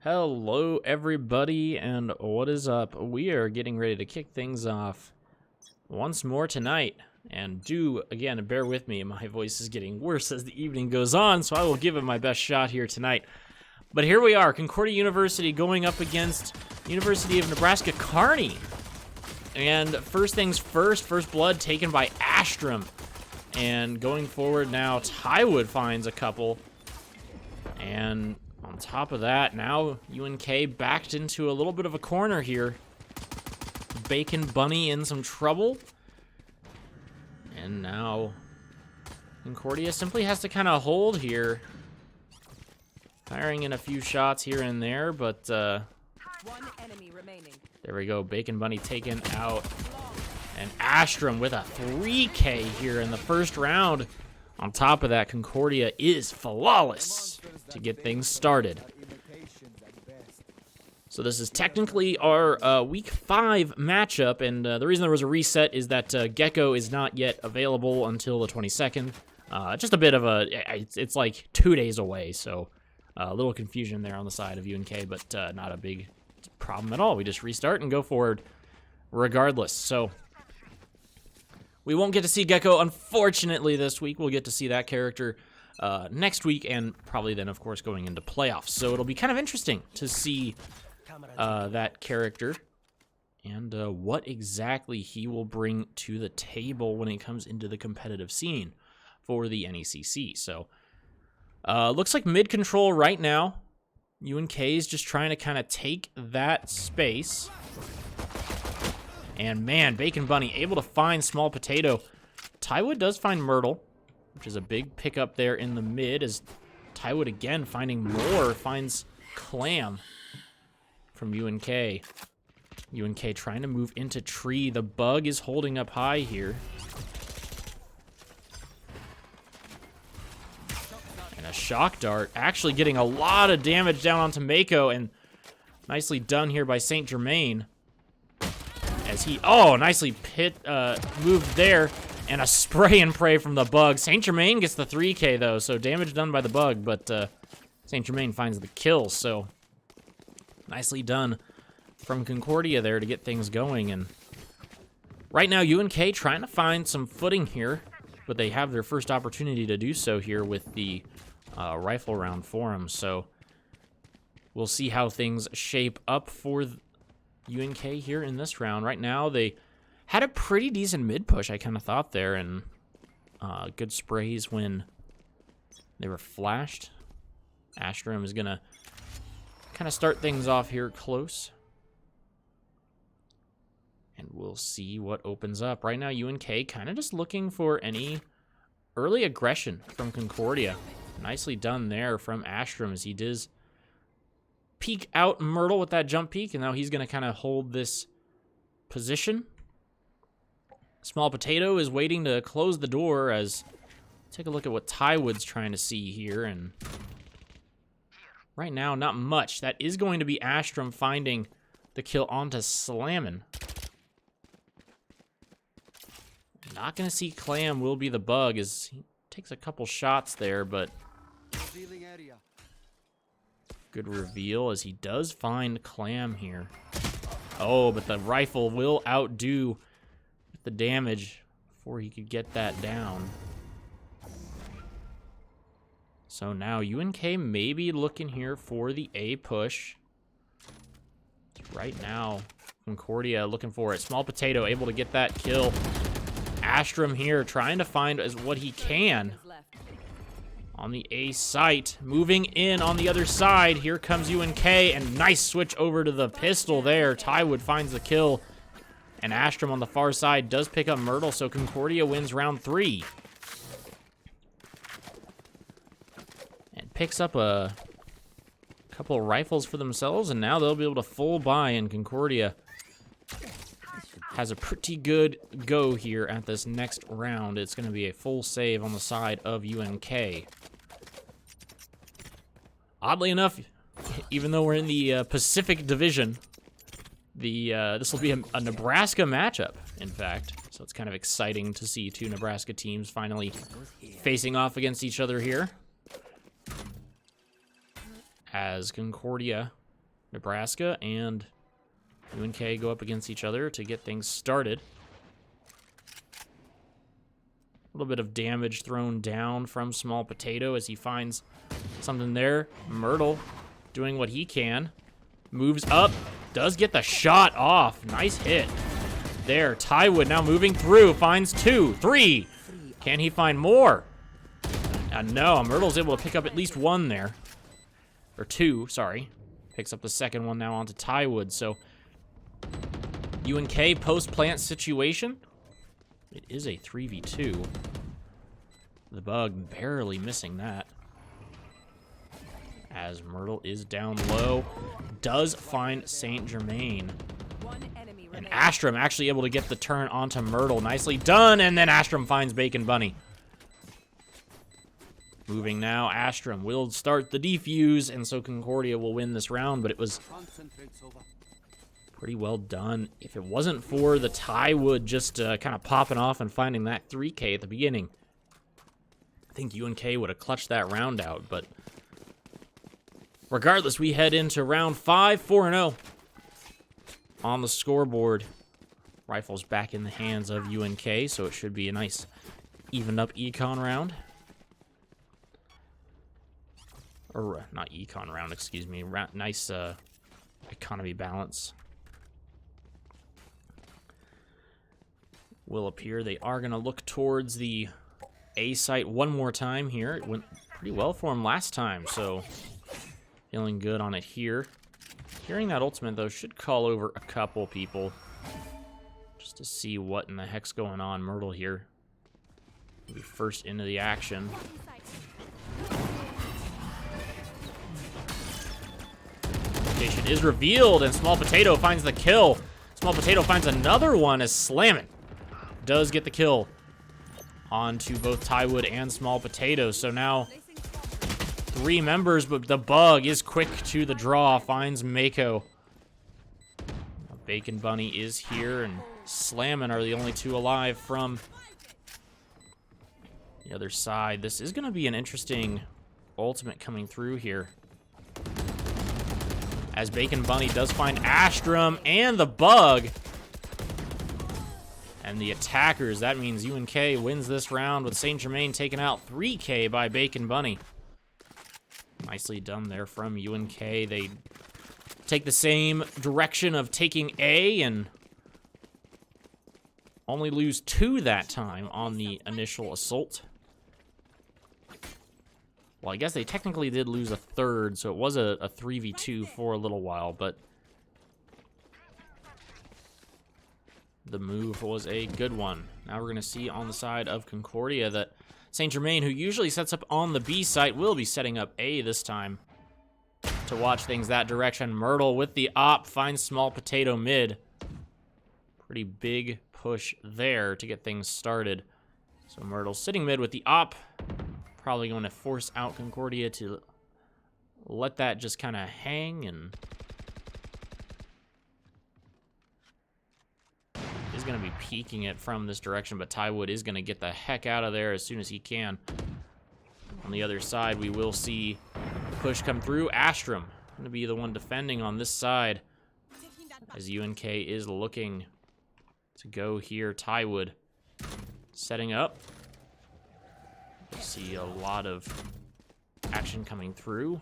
Hello everybody, and what is up? We are getting ready to kick things off once more tonight, and again, bear with me, my voice is getting worse as the evening goes on, so I will give it my best shot here tonight. But here we are, Concordia University going up against University of Nebraska Kearney. And first things first blood taken by Astrom. And going forward now, Tywood finds a couple. And on top of that, now UNK backed into a little bit of a corner here. Bacon Bunny in some trouble. And now Concordia simply has to kind of hold here. Firing in a few shots here and there, but One enemy remaining. There we go, Bacon Bunny taken out. And Astrom with a 3K here in the first round. On top of that, Concordia is flawless to get things started. So this is technically our Week 5 matchup, and the reason there was a reset is that Gecko is not yet available until the 22nd. Just a bit of it's like 2 days away, so a little confusion there on the side of UNK, but not a big problem at all. We just restart and go forward regardless. So we won't get to see Gecko, unfortunately, this week. We'll get to see that character next week, and probably then, of course, going into playoffs. So it'll be kind of interesting to see that character and what exactly he will bring to the table when it comes into the competitive scene for the NECC. So looks like mid-control right now. UNK is just trying to kind of take that space. And man, Bacon Bunny able to find Small Potato. Tywood does find Myrtle, which is a big pickup there in the mid, as Tywood again finding more, finds Clam from UNK. UNK trying to move into tree. The bug is holding up high here. And a shock dart actually getting a lot of damage down onto Mako, and nicely done here by St. Germain. As he, nicely moved there, and a spray and pray from the bug. St. Germain gets the 3K though, so damage done by the bug, but St. Germain finds the kill, so nicely done from Concordia there to get things going. And right now, UNK trying to find some footing here, but they have their first opportunity to do so here with the rifle round for them, so we'll see how things shape up for UNK here in this round. Right now, they had a pretty decent mid push, I kind of thought there, and good sprays when they were flashed. Astrom is going to kind of start things off here close. And we'll see what opens up. Right now, UNK kind of just looking for any early aggression from Concordia. Nicely done there from Astrom, as he does peek out Myrtle with that jump peek, and now he's going to kind of hold this position. Small Potato is waiting to close the door, as take a look at what Tywood's trying to see here, and right now, not much. That is going to be Astrom finding the kill onto Slammin'. Not going to see Clam will be the bug, as he takes a couple shots there, but good reveal as he does find Clam here. Oh, but the rifle will outdo the damage before he could get that down. So now UNK may be looking here for the A push. Right now, Concordia looking for it. Small Potato able to get that kill. Astrom here trying to find as what he can on the A site. Moving in on the other side. Here comes UNK, and nice switch over to the pistol there. Tywood finds the kill, and Astrom on the far side does pick up Myrtle, so Concordia wins round 3. And picks up a couple of rifles for themselves, and now they'll be able to full buy, and Concordia has a pretty good go here at this next round. It's going to be a full save on the side of UNK. Oddly enough, even though we're in the Pacific Division, this will be a Nebraska matchup, in fact. So it's kind of exciting to see two Nebraska teams finally facing off against each other here. As Concordia Nebraska and UNK go up against each other to get things started. A little bit of damage thrown down from Small Potato as he finds something there. Myrtle doing what he can. Moves up. Does get the shot off. Nice hit. There, Tywood now moving through. Finds 2, 3. Can he find more? No, Myrtle's able to pick up at least 1 there. Or 2, sorry. Picks up the second one now onto Tywood. So, UNK post-plant situation. It is a 3v2. The Bug barely missing that. As Myrtle is down low. Does find Saint Germain. And Astrum actually able to get the turn onto Myrtle. Nicely done, and then Astrum finds Bacon Bunny. Moving now, Astrum will start the defuse, and so Concordia will win this round, but it was pretty well done. If it wasn't for the Tywood just kind of popping off and finding that 3K at the beginning, I think UNK would have clutched that round out, but regardless, we head into round 5, 4-0 on the scoreboard. Rifle's back in the hands of UNK, so it should be a nice evened up econ round. Or not econ round, excuse me. Nice economy balance will appear. They are going to look towards the A site one more time here. It went pretty well for him last time, so feeling good on it here. Hearing that ultimate, though, should call over a couple people just to see what in the heck's going on. Myrtle here will be first into the action. Location is revealed, and Small Potato finds the kill. Small Potato finds another one as Slammin' does get the kill onto both Tywood and Small Potato. So now 3 members, but the Bug is quick to the draw, finds Mako. Bacon Bunny is here, and Slammin' are the only 2 alive from the other side. This is going to be an interesting ultimate coming through here, as Bacon Bunny does find Astrum and the Bug. And the attackers, that means UNK wins this round with Saint Germain taking out 3K by Bacon Bunny. Nicely done there from UNK. They take the same direction of taking A and only lose 2 that time on the initial assault. Well, I guess they technically did lose a 3rd, so it was a 3v2 for a little while, but the move was a good one. Now we're going to see on the side of Concordia that Saint Germain, who usually sets up on the B site, will be setting up A this time to watch things that direction. Myrtle with the op finds Small Potato mid. Pretty big push there to get things started. So Myrtle sitting mid with the op. Probably going to force out Concordia to let that just kind of hang, and is going to be peeking it from this direction, but Tywood is going to get the heck out of there as soon as he can. On the other side, we will see push come through. Astrum going to be the one defending on this side as UNK is looking to go here. Tywood setting up. We see a lot of action coming through.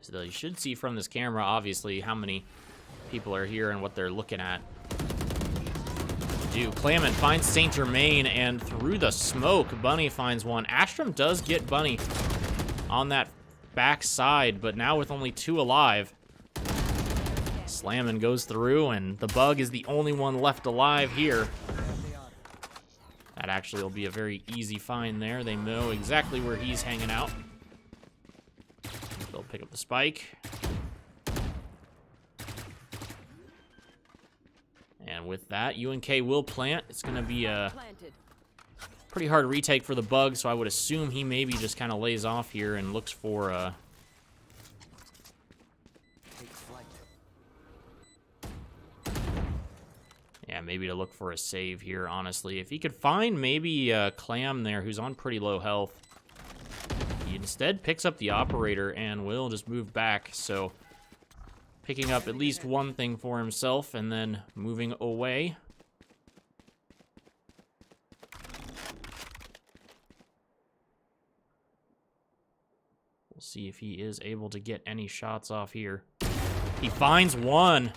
So you should see from this camera, obviously, how many people are here and what they're looking at. Clammin finds Saint Germain, and through the smoke, Bunny finds one. Astrum does get Bunny on that back side, but now with only 2 alive, Slammin' goes through, and the Bug is the only one left alive here. That actually will be a very easy find there. They know exactly where he's hanging out. They'll pick up the spike. And with that, UNK will plant. It's going to be a pretty hard retake for the Bug, so I would assume he maybe just kind of lays off here and looks for yeah, maybe to look for a save here, honestly. If he could find maybe Clam there, who's on pretty low health, Instead, picks up the operator and will just move back. So, picking up at least one thing for himself and then moving away. We'll see if he is able to get any shots off here. He finds one.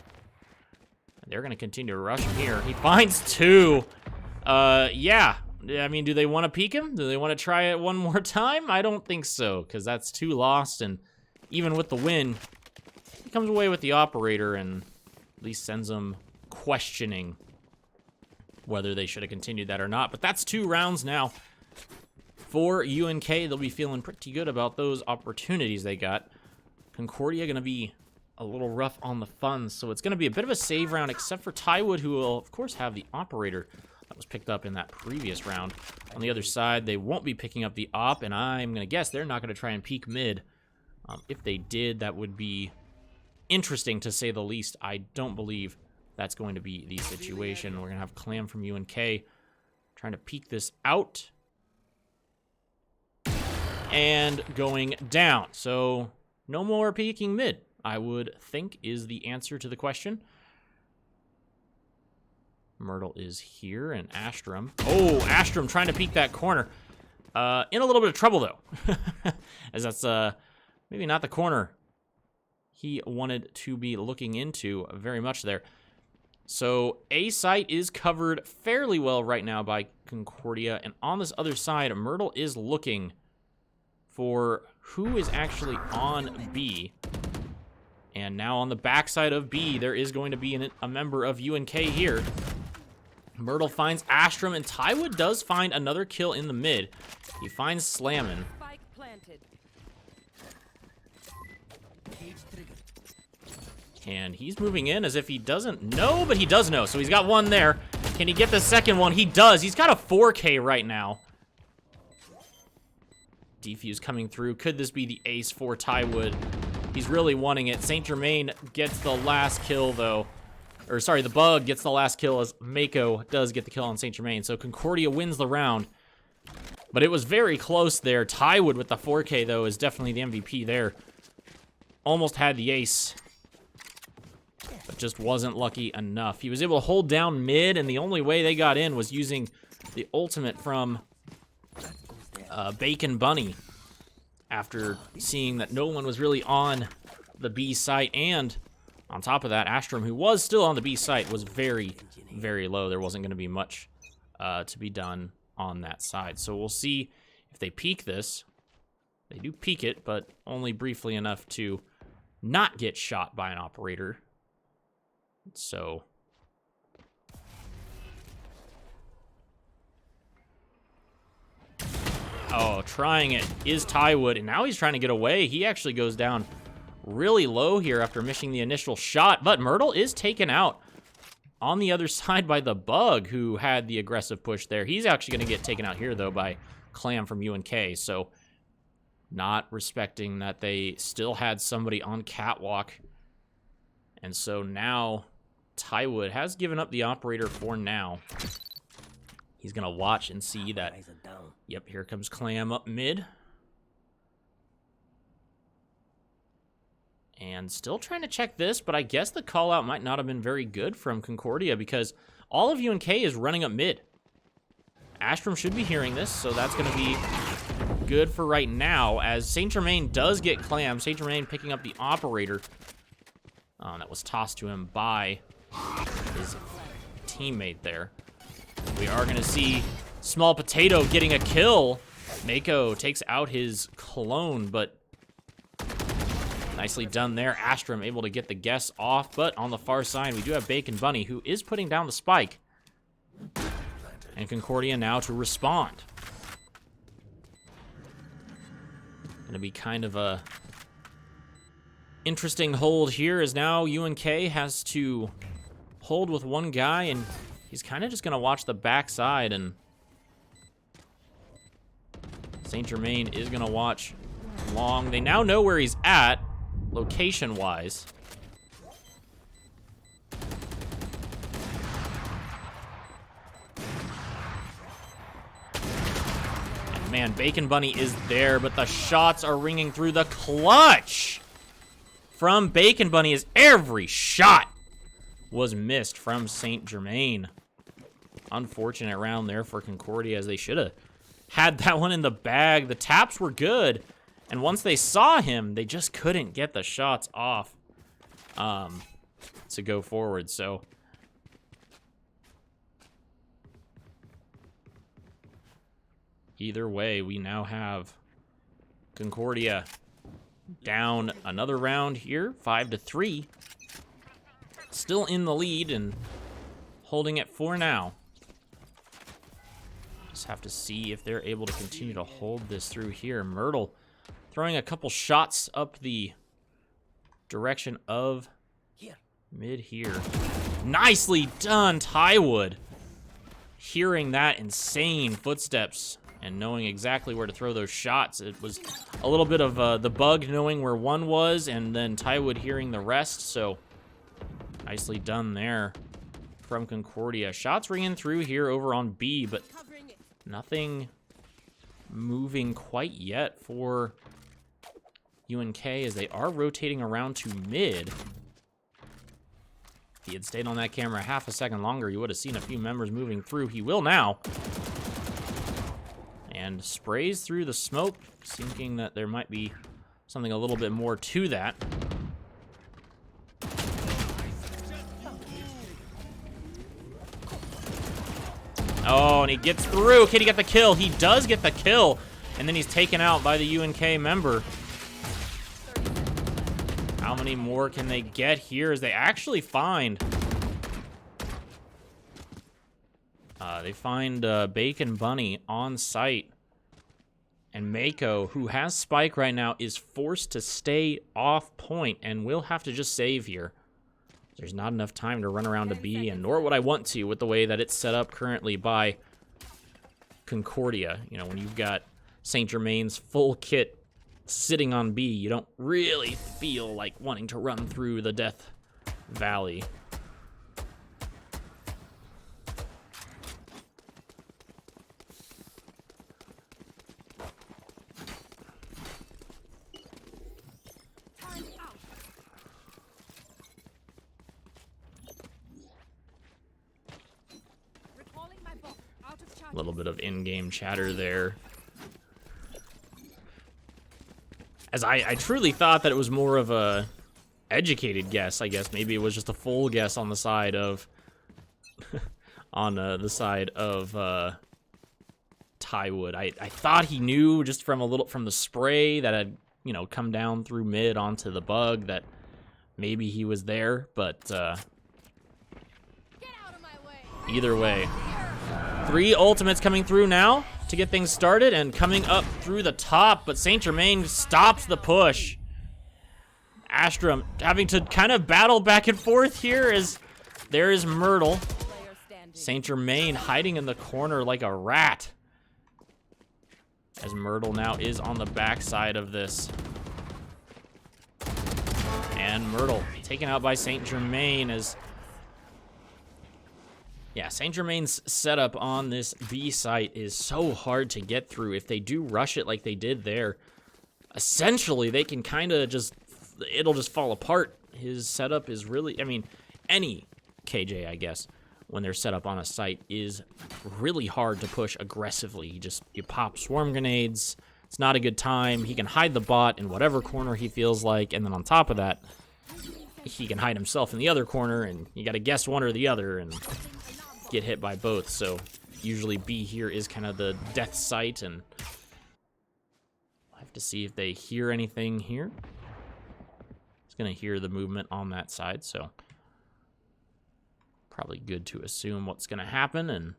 They're going to continue to rush him here. He finds two. Yeah. I mean, do they want to peek him? Do they want to try it one more time? I don't think so, because that's two lost, and even with the win, he comes away with the operator and at least sends them questioning whether they should have continued that or not. But that's 2 rounds now for UNK. They'll be feeling pretty good about those opportunities they got. Concordia going to be a little rough on the funds, so it's going to be a bit of a save round, except for Tywood, who will, of course, have the operator that was picked up in that previous round. On the other side, they won't be picking up the op, and I'm going to guess they're not going to try and peek mid. If they did, that would be interesting, to say the least. I don't believe that's going to be the situation. We're going to have Clam from UNK trying to peek this out. And going down. So, no more peeking mid, I would think, is the answer to the question. Myrtle is here, and Astrum. Oh, Astrum trying to peek that corner. In a little bit of trouble, though. As that's maybe not the corner he wanted to be looking into very much there. So, A site is covered fairly well right now by Concordia, and on this other side, Myrtle is looking for who is actually on B. And now on the backside of B, there is going to be a member of UNK here. Myrtle finds Astrum, and Tywood does find another kill in the mid. He finds Slammin'. Spike planted. And he's moving in as if he doesn't know, but he does know. So he's got one there. Can he get the second one? He does. He's got a 4K right now. Defuse coming through. Could this be the ace for Tywood? He's really wanting it. Saint Germain gets the last kill, though. Or, sorry, the Bug gets the last kill as Mako does get the kill on Saint Germain. So Concordia wins the round. But it was very close there. Tywood with the 4K, though, is definitely the MVP there. Almost had the ace, but just wasn't lucky enough. He was able to hold down mid, and the only way they got in was using the ultimate from Bacon Bunny, after seeing that no one was really on the B site. And on top of that, Astrum, who was still on the B site, was very, very low. There wasn't going to be much to be done on that side. So we'll see if they peek this. They do peek it, but only briefly enough to not get shot by an operator. So oh, trying it is Tywood, and now he's trying to get away. He actually goes down really low here after missing the initial shot, but Myrtle is taken out on the other side by the Bug, who had the aggressive push there. He's actually going to get taken out here, though, by Clam from UNK, so not respecting that they still had somebody on catwalk. And so now Tywood has given up the operator for now. He's going to watch and see that, yep, here comes Clam up mid. And still trying to check this, but I guess the call out might not have been very good from Concordia, because all of UNK is running up mid. Astrum should be hearing this, so that's going to be good for right now, as Saint Germain does get Clam. Saint Germain picking up the operator. That was tossed to him by his teammate there. We are going to see Small Potato getting a kill. Mako takes out his clone, but nicely done there. Astrum able to get the guess off, but on the far side, we do have Bacon Bunny, who is putting down the spike. And Concordia now to respond. Gonna be kind of a interesting hold here, as now UNK has to hold with one guy, and he's kind of just gonna watch the backside, and Saint Germain is gonna watch long. They now know where he's at, location-wise. man, Bacon Bunny is there, but the shots are ringing through. The clutch from Bacon Bunny is every shot was missed from Saint Germain. Unfortunate round there for Concordia, as they should have had that one in the bag. The taps were good, and once they saw him, they just couldn't get the shots off to go forward. So either way, we now have Concordia down another round here, 5-3. Still in the lead and holding it for now. Just have to see if they're able to continue to hold this through here. Myrtle throwing a couple shots up the direction of mid here. Nicely done, Tywood. Hearing that insane footsteps and knowing exactly where to throw those shots. It was a little bit of the bug knowing where one was and then Tywood hearing the rest. So nicely done there from Concordia. Shots ringing through here over on B, but nothing moving quite yet for UNK as they are rotating around to mid. If he had stayed on that camera half a second longer, you would have seen a few members moving through. He will now. And sprays through the smoke, thinking that there might be something a little bit more to that. Oh, and he gets through. Can he get the kill? He does get the kill. And then he's taken out by the UNK member. How many more can they get here as they actually find... they find Bacon Bunny on site. And Mako, who has Spike right now, is forced to stay off point and will have to just save here. There's not enough time to run around to B, and nor would I want to with the way that it's set up currently by Concordia. You know, when you've got Saint Germain's full kit sitting on B, you don't really feel like wanting to run through the Death Valley. A little bit of in-game chatter there. As I truly thought that it was more of a educated guess, I guess. Maybe it was just a full guess on the side of... on the side of Tywood. I thought he knew just from the spray that had, you know, come down through mid onto the bug that maybe he was there, but Get out of my way. Either way. 3 ultimates coming through now to get things started and coming up through the top, but Saint Germain stops the push. Astrum having to kind of battle back and forth here as there is Myrtle. Saint Germain hiding in the corner like a rat. As Myrtle now is on the backside of this. And Myrtle taken out by Saint Germain as... Yeah, Saint Germain's setup on this B site is so hard to get through. If they do rush it like they did there, essentially they can kind of just, it'll just fall apart. His setup is really, I mean, any KJ, I guess, when they're set up on a site is really hard to push aggressively. You pop swarm grenades, it's not a good time. He can hide the bot in whatever corner he feels like, and then on top of that, he can hide himself in the other corner, and you gotta guess one or the other, and get hit by both. So usually B here is kind of the death site, and I'll have to see if they hear anything here. It's gonna hear the movement on that side, so probably good to assume what's gonna happen. And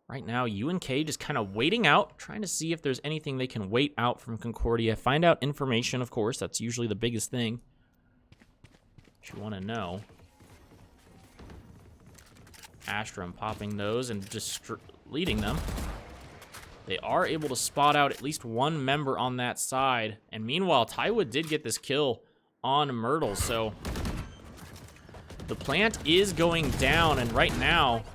right now UNK just kind of waiting out, trying to see if there's anything they can wait out from Concordia. Find out information, of course. That's usually the biggest thing you want to know. Astrum popping those and just leading them. They are able to spot out at least one member on that side. And meanwhile, Tywood did get this kill on Myrtle. So the plant is going down. And right now,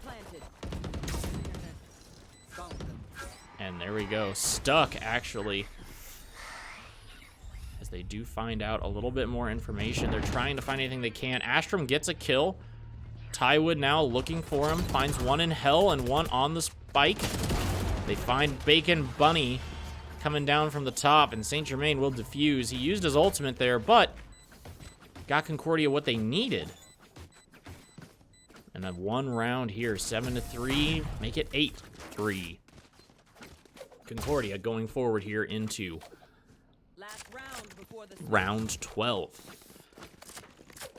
And there we go. Stuck, actually. As they do find out a little bit more information. They're trying to find anything they can. Astrum gets a kill. Tywood now looking for him. Finds one in hell and one on the spike. They find Bacon Bunny coming down from the top, and Saint Germain will defuse. He used his ultimate there, but got Concordia what they needed. And then one round here, 7-3, make it 8-3. Concordia going forward here into round 12.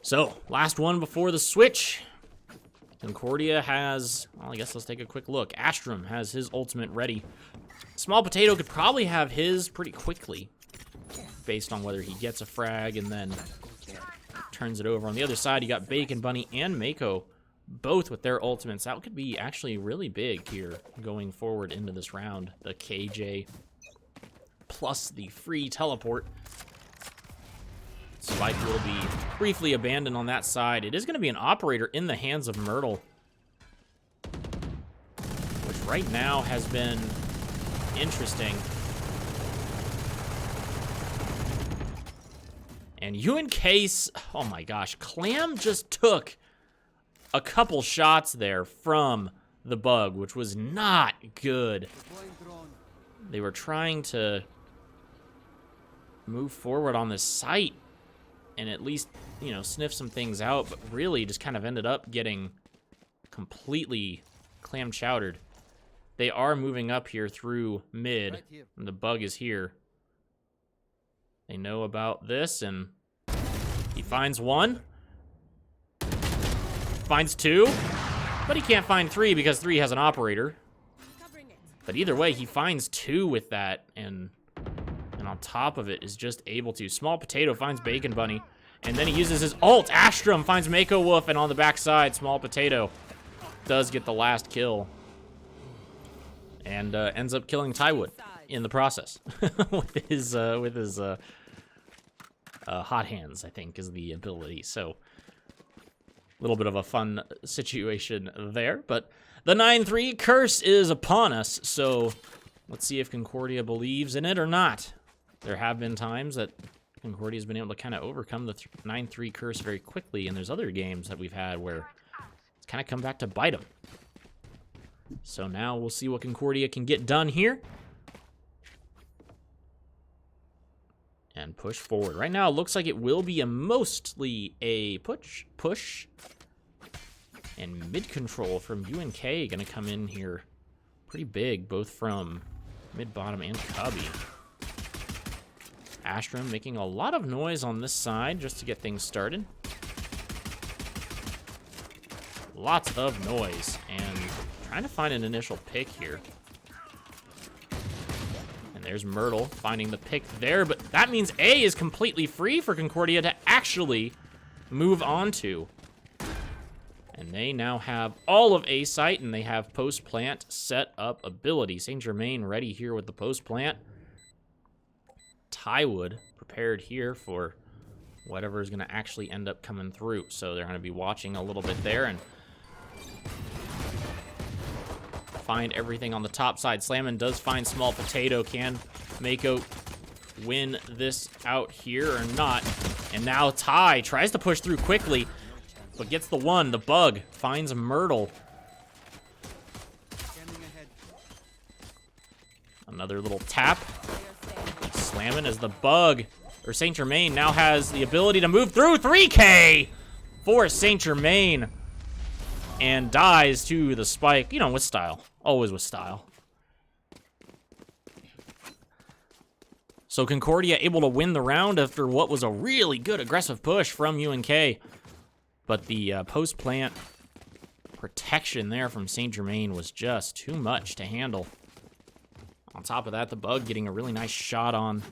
So, last one before the switch. Concordia has, well, I guess let's take a quick look. Astrum has his ultimate ready. Small Potato could probably have his pretty quickly, based on whether he gets a frag and then turns it over. On the other side, you got Bacon Bunny and Mako, both with their ultimates. That could be actually really big here going forward into this round. The KJ plus the free teleport. Spike will be briefly abandoned on that side. It is going to be an operator in the hands of Myrtle, which right now has been interesting. And UNK, oh my gosh, Clam just took a couple shots there from the bug, which was not good. They were trying to move forward on this site and at least, you know, sniff some things out, but really just kind of ended up getting completely clam chowdered. They are moving up here through mid, and the bug is here. They know about this, and he finds one. Finds two, but he can't find three because three has an operator. But either way, he finds two with that, and on top of it is just able to. Small Potato finds Bacon Bunny, and then he uses his ult. Astrum finds Mako Wolf, and on the backside, Small Potato does get the last kill. And ends up killing Tywood in the process with his hot hands, I think, is the ability. So a little bit of a fun situation there. But the 9-3 curse is upon us. So let's see if Concordia believes in it or not. There have been times that Concordia has been able to kind of overcome the 9-3 curse very quickly, and there's other games that we've had where it's kind of come back to bite them. So now we'll see what Concordia can get done here. And push forward. Right now, it looks like it will be mostly a push. And mid-control from UNK going to come in here pretty big, both from mid-bottom and cubby. Astrum making a lot of noise on this side just to get things started. Lots of noise, and trying to find an initial pick here. And there's Myrtle finding the pick there, but that means A is completely free for Concordia to actually move on to. And they now have all of A site, and they have post-plant set up ability. Saint Germain ready here with the post-plant. Tywood prepared here for whatever is going to actually end up coming through. So they're going to be watching a little bit there and find everything on the top side. Slammin does find Small Potato. Can Mako win this out here or not? And now Ty tries to push through quickly, but gets the one. The bug finds Myrtle. Another little tap. Slamming as the bug, or Saint Germain, now has the ability to move through. 3K for Saint Germain. And dies to the spike, you know, with style. Always with style. So Concordia able to win the round after what was a really good aggressive push from UNK. But the post-plant protection there from Saint Germain was just too much to handle. On top of that, the bug getting a really nice shot on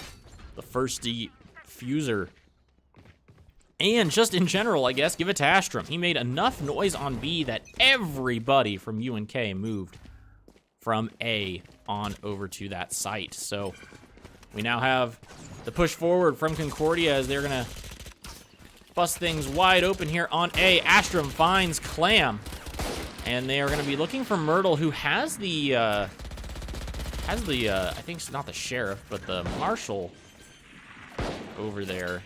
the first defuser. And just in general, I guess, give it to Astrum. He made enough noise on B that everybody from UNK moved from A on over to that site. So we now have the push forward from Concordia as they're going to bust things wide open here on A. Astrum finds Clam. And they are going to be looking for Myrtle, who has the has the, I think it's not the sheriff, but the marshal over there.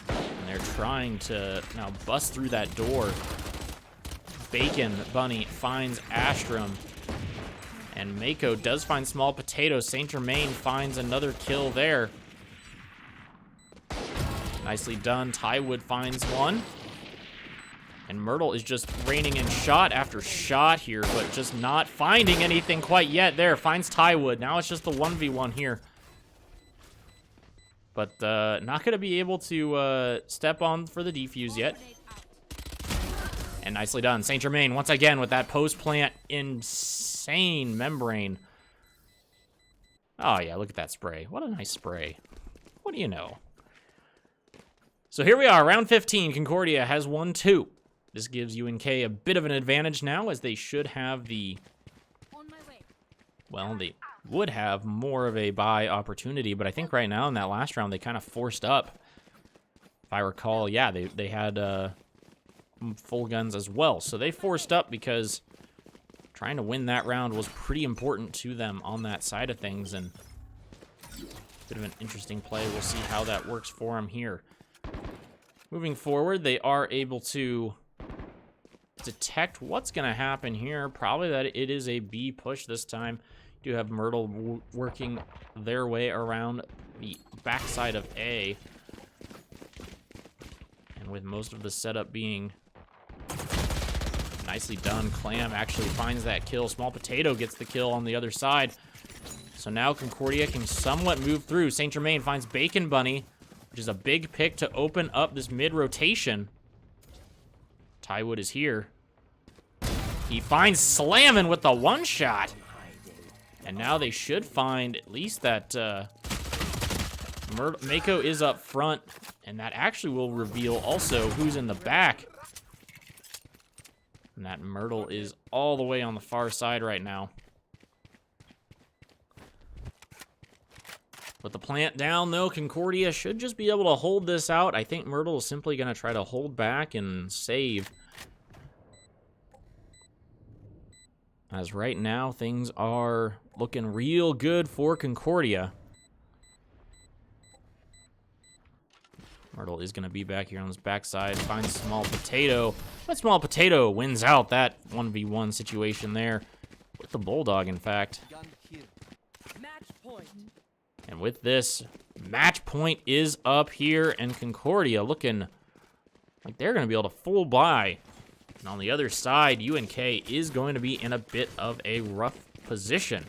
And they're trying to now bust through that door. Bacon Bunny finds Astrum. And Mako does find Small Potato. Saint Germain finds another kill there. Nicely done. Tywood finds one. And Myrtle is just raining in shot after shot here, but just not finding anything quite yet. There, finds Tywood. Now it's just the 1v1 here. But not going to be able to step on for the defuse yet. And nicely done. Saint Germain, once again, with that post-plant insane membrane. Oh, yeah, look at that spray. What a nice spray. What do you know? So here we are, round 15. Concordia has won 2. This gives UNK a bit of an advantage now, as they should have the... Well, they would have more of a buy opportunity, but I think right now in that last round, they kind of forced up. If I recall, yeah, they had full guns as well. So they forced up because trying to win that round was pretty important to them on that side of things, and bit of an interesting play. We'll see how that works for them here. Moving forward, they are able to detect what's going to happen here. Probably that it is a B push this time. You do have Myrtle working their way around the backside of A. And with most of the setup being nicely done, Clam actually finds that kill. Small Potato gets the kill on the other side. So now Concordia can somewhat move through. Saint Germain finds Bacon Bunny, which is a big pick to open up this mid-rotation. Tywood is here. He finds Slammin' with the one-shot. And now they should find at least that Mako is up front. And that actually will reveal also who's in the back. And that Myrtle is all the way on the far side right now. With the plant down, though, Concordia should just be able to hold this out. I think Myrtle is simply going to try to hold back and save. As right now, things are looking real good for Concordia. Myrtle is going to be back here on this backside. Finds Small Potato. But Small Potato wins out that 1v1 situation there. With the Bulldog, in fact. And with this, match point is up here, and Concordia looking like they're going to be able to full buy. And on the other side, UNK is going to be in a bit of a rough position.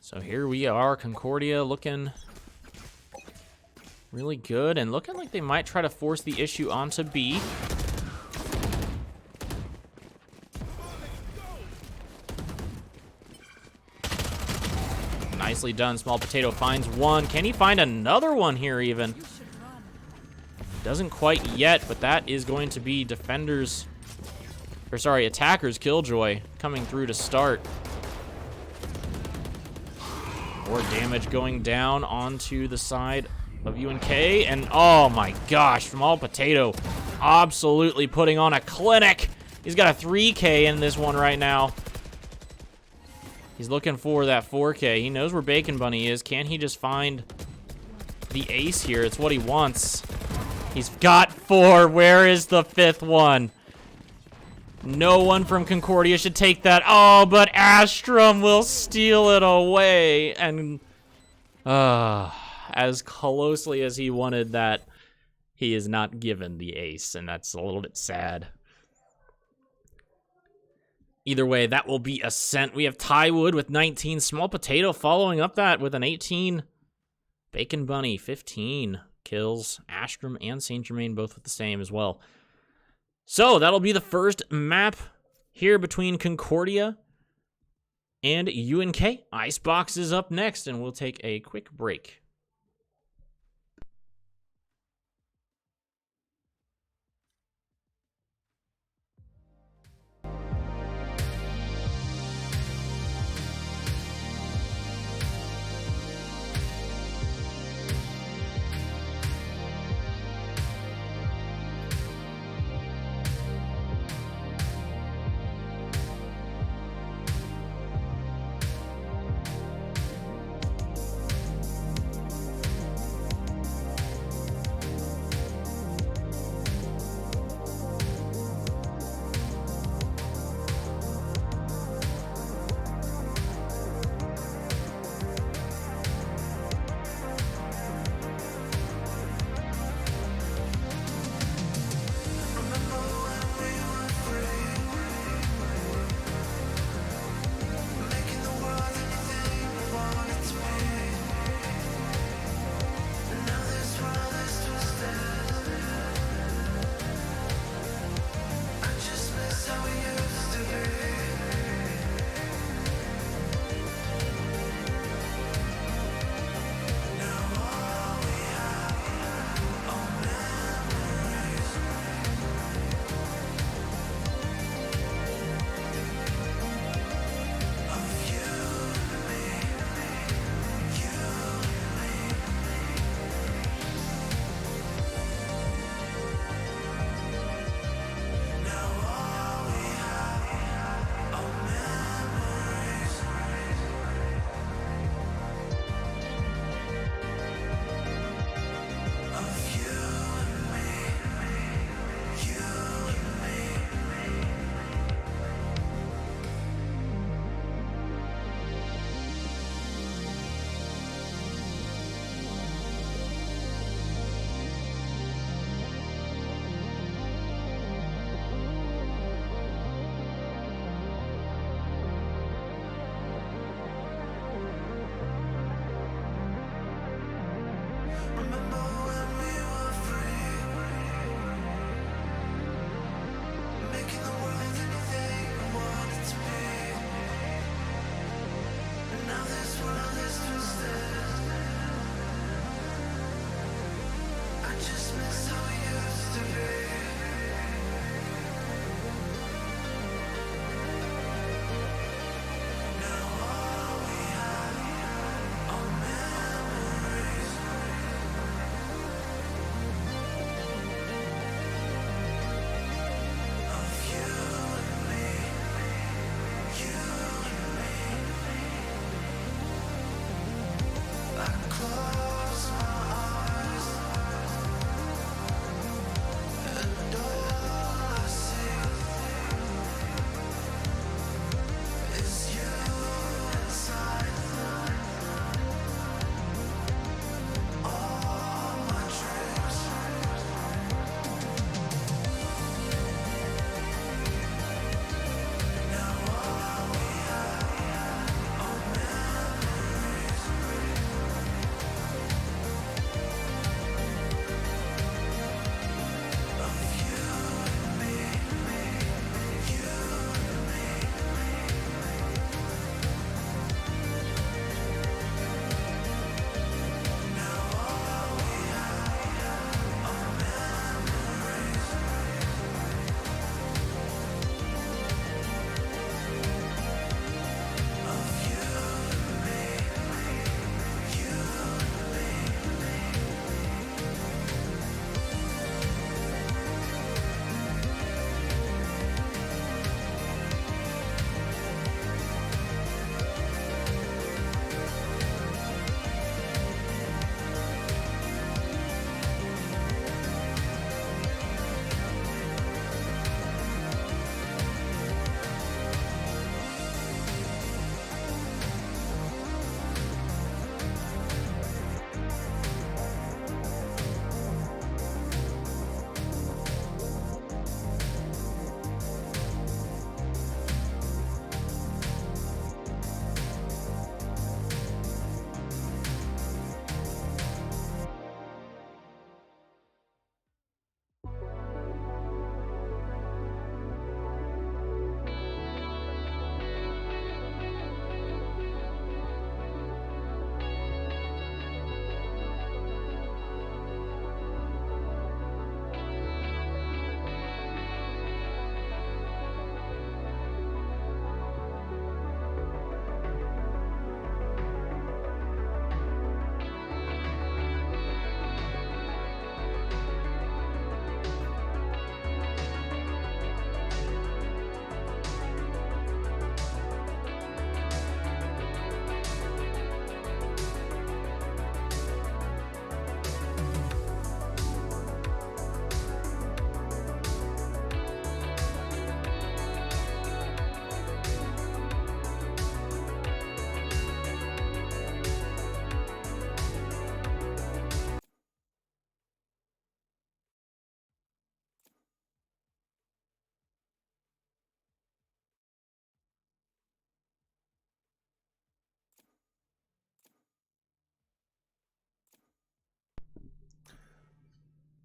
So here we are, Concordia looking really good and looking like they might try to force the issue onto B. Nicely done. Small Potato finds one. Can he find another one here even? Doesn't quite yet, but that is going to be attackers Killjoy coming through to start. More damage going down onto the side of UNK, and oh my gosh, Small Potato absolutely putting on a clinic. He's got a 3K in this one right now. He's looking for that 4K. He knows where Bacon Bunny is. Can he just find the ace here? It's what he wants. He's got 4. Where is the 5th one? No one from Concordia should take that. Oh, but Astrum will steal it away. And as closely as he wanted that, he is not given the ace, and that's a little bit sad. Either way, that will be a cent. We have Tywood with 19. Small Potato following up that with an 18. Bacon Bunny, 15 kills. Astrum and Saint Germain both with the same as well. So that'll be the first map here between Concordia and UNK. Icebox is up next, and we'll take a quick break.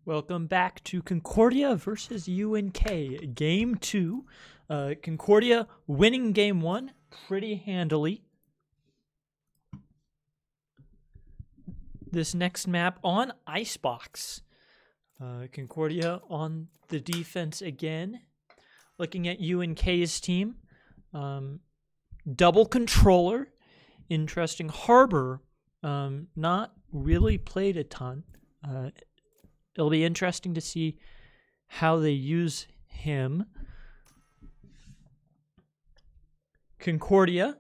Welcome back to Concordia versus UNK. Game 2. Concordia winning Game 1 pretty handily. This next map on Icebox. Concordia on the defense again. Looking at UNK's team. Double controller. Interesting. Harbor. Not really played a ton. It'll be interesting to see how they use him. Concordia,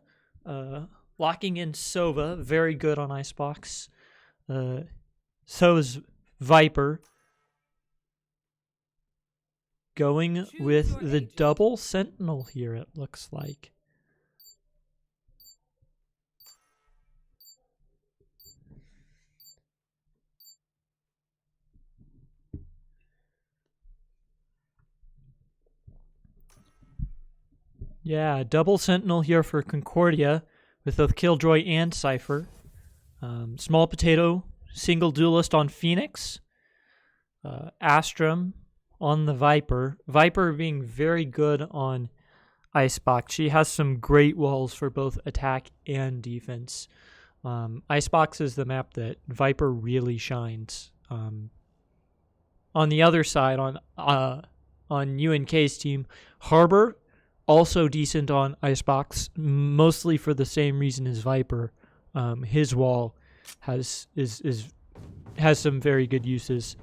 locking in Sova, very good on Icebox. So is Viper. Going with the double Sentinel here, it looks like. Yeah, double Sentinel here for Concordia with both Killjoy and Cypher. Small Potato single duelist on Phoenix. Astrum on the Viper. Viper being very good on Icebox. She has some great walls for both attack and defense. Icebox is the map that Viper really shines. On the other side, on UNK's team, Harbor also decent on Icebox, mostly for the same reason as Viper. His wall has some very good uses.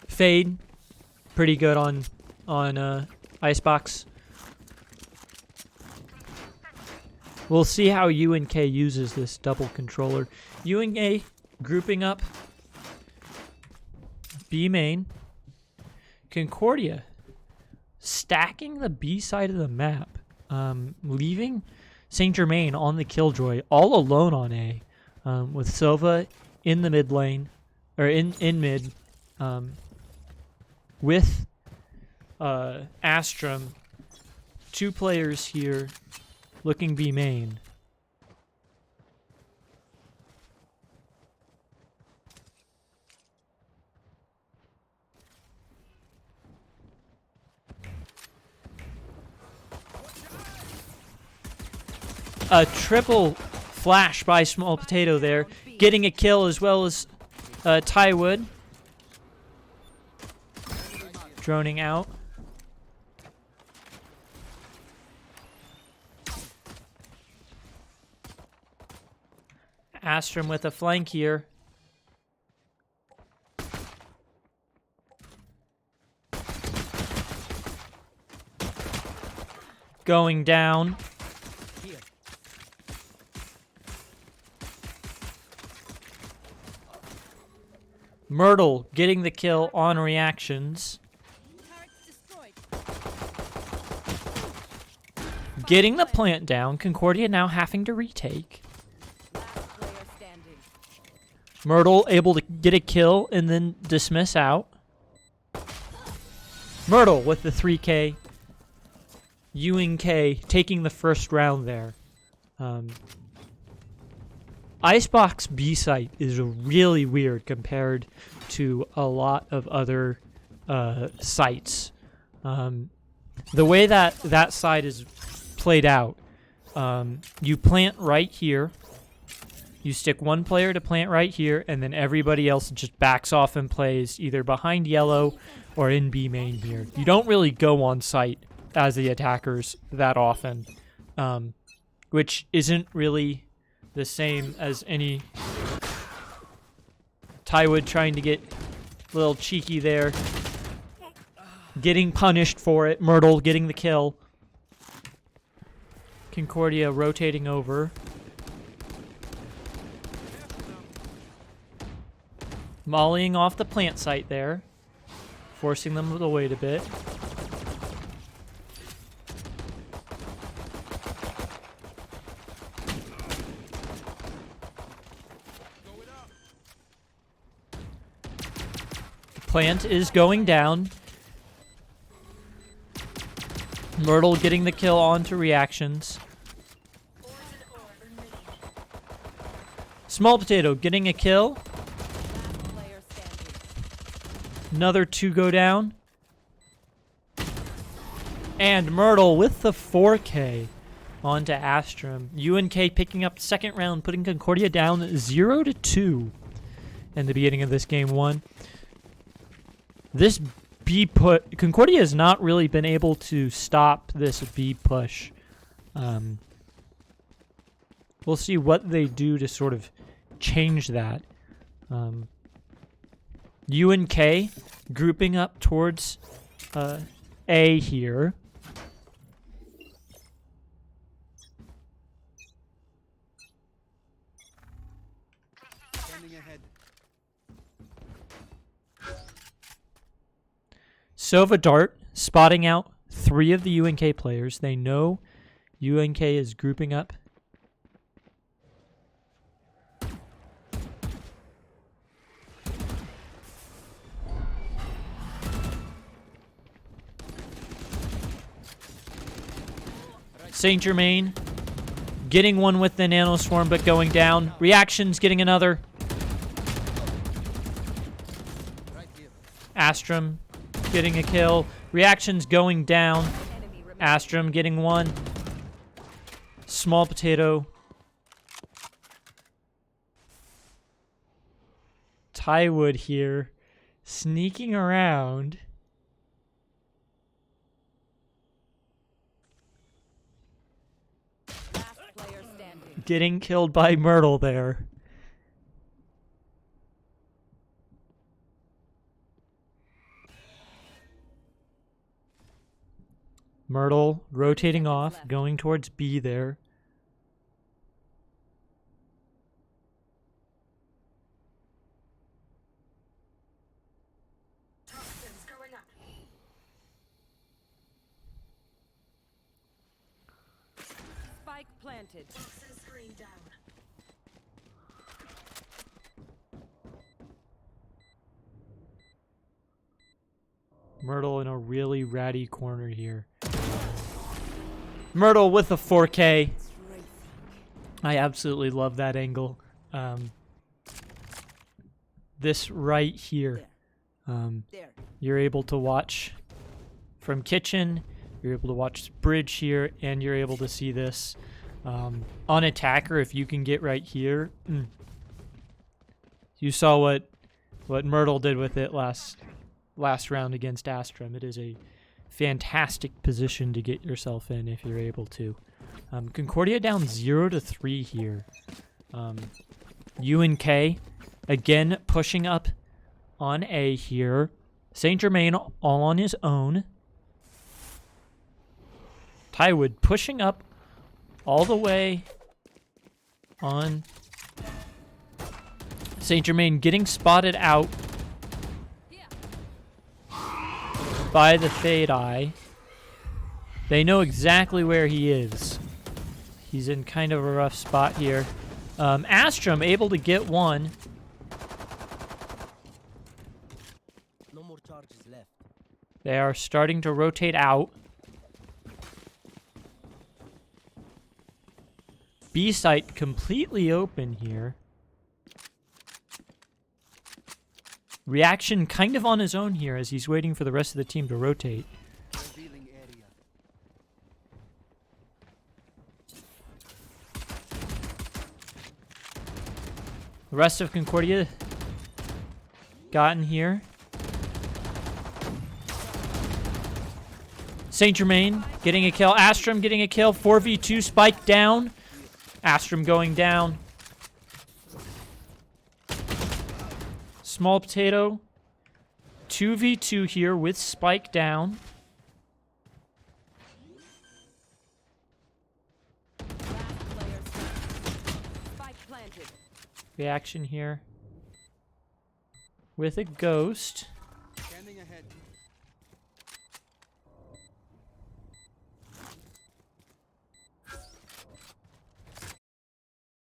Fade, pretty good on Icebox. We'll see how UNK uses this double controller. UNK grouping up B main. Concordia stacking the B side of the map, leaving Saint Germain on the Killjoy all alone on A, with Sova in the mid lane, or in mid, with Astrum, 2 players here looking B main. A triple flash by Small Potato there, getting a kill as well as Tywood. Droning out. Astrum with a flank here. Going down. Myrtle getting the kill on reactions. Getting the plant down. Concordia now having to retake. Myrtle able to get a kill and then dismiss out. Myrtle with the 3K. UNK taking the first round there. Icebox B site is really weird compared to a lot of other sites. The way that side is played out, you plant right here, you stick 1 player to plant right here, and then everybody else just backs off and plays either behind yellow or in B main here. You don't really go on site as the attackers that often, which isn't really the same as any. Tywood trying to get a little cheeky there. Getting punished for it. Myrtle getting the kill. Concordia rotating over. Mollying off the plant site there. Forcing them to wait a bit. Plant is going down. Myrtle getting the kill onto reactions. Small Potato getting a kill. Another 2 go down. And Myrtle with the 4K onto Astrum. UNK picking up the second round, putting Concordia down 0-2 in the beginning of this game 1. This B put Concordia has not really been able to stop this B push. We'll see what they do to sort of change that. UNK grouping up towards A here. Sova Dart spotting out 3 of the UNK players. They know UNK is grouping up. Saint Germain Getting one with the nano swarm, but going down. Reactions getting another. Astrum getting a kill. Reactions going down. Astrum getting one. Small potato. Tywood here, sneaking around. Last player standing. Getting killed by Myrtle there. Myrtle rotating off, going towards B there. Spike planted. Myrtle in a really ratty corner here. Myrtle with a 4K. I absolutely love that angle. This right here. You're able to watch from kitchen. You're able to watch bridge here, and you're able to see this on attacker. If you can get right here, you saw what Myrtle did with it last round against Astrum. It is a fantastic position to get yourself in if you're able to. Concordia down 0-3 here. UNK again pushing up on A here. Saint Germain all on his own. Tywood pushing up all the way on. Saint Germain getting spotted out by the Fade Eye. They know exactly where he is. He's in kind of a rough spot here. Astrum able to get one. No more charges left. They are starting to rotate out. B site completely open here. Reaction kind of on his own here as he's waiting for the rest of the team to rotate. Revealing area. The rest of Concordia gotten here. Saint Germain getting a kill. Astrum getting a kill. 4v2 Spike down. Astrum going down. Small potato. 2v2 here with Spike down. Last player standing. Spike planted. Reaction here with a ghost. Scanning ahead.